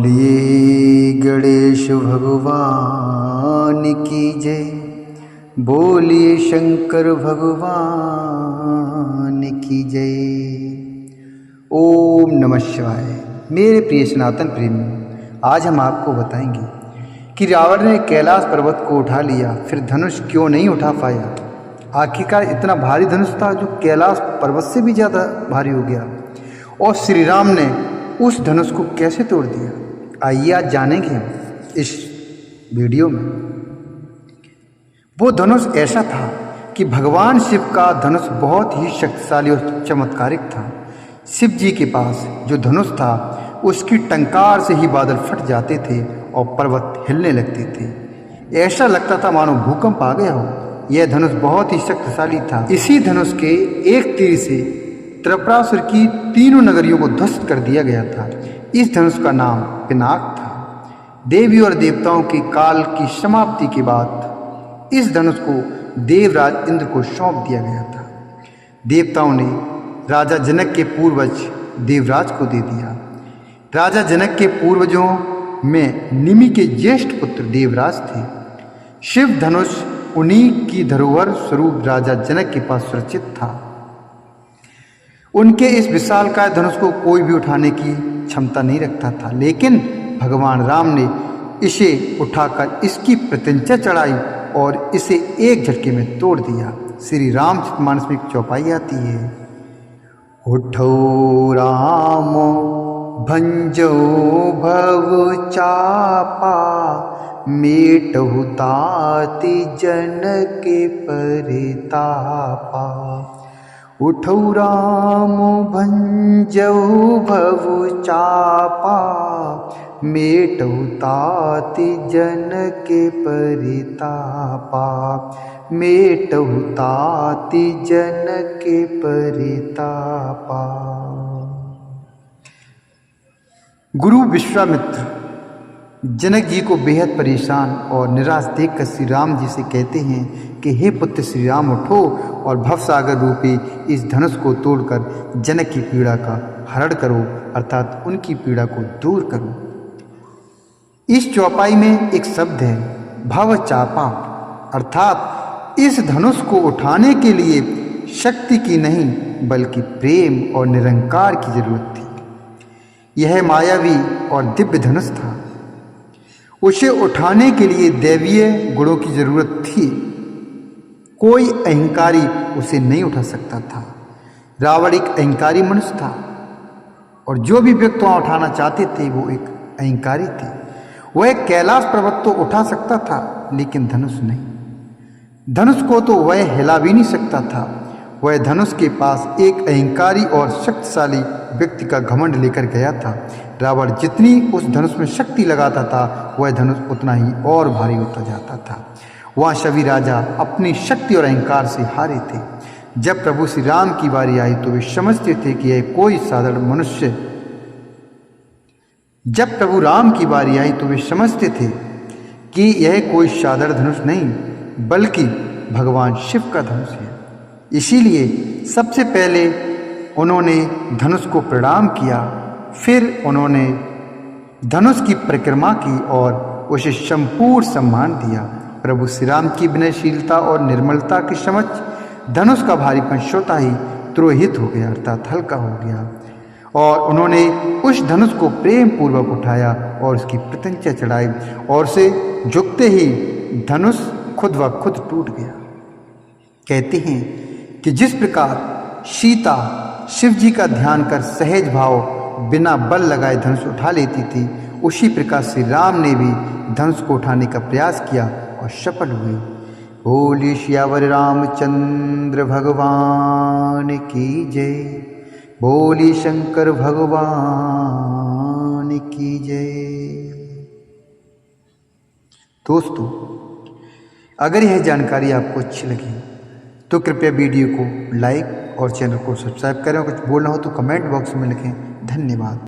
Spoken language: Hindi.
बोलिए गणेश भगवान की जय। बोलिए शंकर भगवान की जय। ओम नमः शिवाय। मेरे प्रिय सनातन प्रेमी, आज हम आपको बताएंगे कि रावण ने कैलाश पर्वत को उठा लिया, फिर धनुष क्यों नहीं उठा पाया। आखिरकार इतना भारी धनुष था जो कैलाश पर्वत से भी ज़्यादा भारी हो गया, और श्री राम ने उस धनुष को कैसे तोड़ दिया। आइए आज जानेंगे हम इस वीडियो में। वो धनुष ऐसा था कि भगवान शिव का धनुष बहुत ही शक्तिशाली और चमत्कारिक था। शिव जी के पास जो धनुष था उसकी टंकार से ही बादल फट जाते थे और पर्वत हिलने लगते थे। ऐसा लगता था मानो भूकंप आ गया हो। यह धनुष बहुत ही शक्तिशाली था। इसी धनुष के एक तीर से त्रिपुरासुर की तीनों नगरियों को ध्वस्त कर दिया गया था। इस धनुष का नाम पिनाक था। देवी और देवताओं के काल की समाप्ति के बाद इस धनुष को देवराज इंद्र को सौंप दिया गया था। देवताओं ने राजा जनक के पूर्वज देवराज को दे दिया। राजा जनक के पूर्वजों में निमि के ज्येष्ठ पुत्र देवराज थे। शिव धनुष उन्हीं की धरोहर स्वरूप राजा जनक के पास सुरक्षित था। उनके इस विशालकाय धनुष को कोई भी उठाने की क्षमता नहीं रखता था, लेकिन भगवान राम ने इसे उठाकर इसकी प्रत्यंचा चढ़ाई और इसे एक झटके में तोड़ दिया। श्री रामचरितमानस में एक चौपाई आती है, उठो राम भंजो भव चापा, मेटहु ताति जनक परितापा। उठौ राम भंजहु भव चापा, मेटहु ताति जनक परितापा, मेटहु ताति जनक परितापा। गुरु विश्वामित्र जनक जी को बेहद परेशान और निराश देखकर श्री राम जी से कहते हैं कि हे पुत्र श्री राम, उठो और भवसागर रूपी इस धनुष को तोड़कर जनक की पीड़ा का हरण करो, अर्थात उनकी पीड़ा को दूर करो। इस चौपाई में एक शब्द है भव चापा, अर्थात इस धनुष को उठाने के लिए शक्ति की नहीं बल्कि प्रेम और निरंकार की जरूरत थी। यह मायावी और दिव्य धनुष था। उसे उठाने के लिए दैवीय गुणों की जरूरत थी। कोई अहंकारी उसे नहीं उठा सकता था। रावण एक अहंकारी मनुष्य था, और जो भी व्यक्ति वहां उठाना चाहते थे वो एक अहंकारी थे। वह कैलाश पर्वत तो उठा सकता था, लेकिन धनुष नहीं। धनुष को तो वह हिला भी नहीं सकता था। वह धनुष के पास एक अहंकारी और शक्तिशाली व्यक्ति का घमंड लेकर गया था। रावण जितनी उस धनुष में शक्ति लगाता था, वह धनुष उतना ही और भारी होता जाता था। वहाँ सभी राजा अपनी शक्ति और अहंकार से हारे थे। जब प्रभु श्री राम की बारी आई तो वे समझते थे कि यह कोई साधारण मनुष्य जब प्रभु राम की बारी आई तो वे समझते थे कि यह कोई साधारण धनुष नहीं बल्कि भगवान शिव का धनुष है। इसीलिए सबसे पहले उन्होंने धनुष को प्रणाम किया, फिर उन्होंने धनुष की परिक्रमा की और उसे संपूर्ण सम्मान दिया। प्रभु श्री राम की विनयशीलता और निर्मलता के समक्ष धनुष का भारीपन स्वतः ही तुरोहित हो गया, अर्थात हल्का हो गया, और उन्होंने उस धनुष को प्रेम पूर्वक उठाया और उसकी प्रत्यंचा चढ़ाई, और उसे झुकते ही धनुष खुद व खुद टूट गया। कहते हैं कि जिस प्रकार सीता शिव जी का ध्यान कर सहज भाव बिना बल लगाए धनुष उठा लेती थी, उसी प्रकार श्री राम ने भी धनुष को उठाने का प्रयास किया और सफल हुए। बोलिए सियावर रामचंद्र भगवान की जय। बोलिए शंकर भगवान की जय। दोस्तों, अगर यह जानकारी आपको अच्छी लगी तो कृपया वीडियो को लाइक और चैनल को सब्सक्राइब करें। कुछ बोलना हो तो कमेंट बॉक्स में लिखें। धन्यवाद।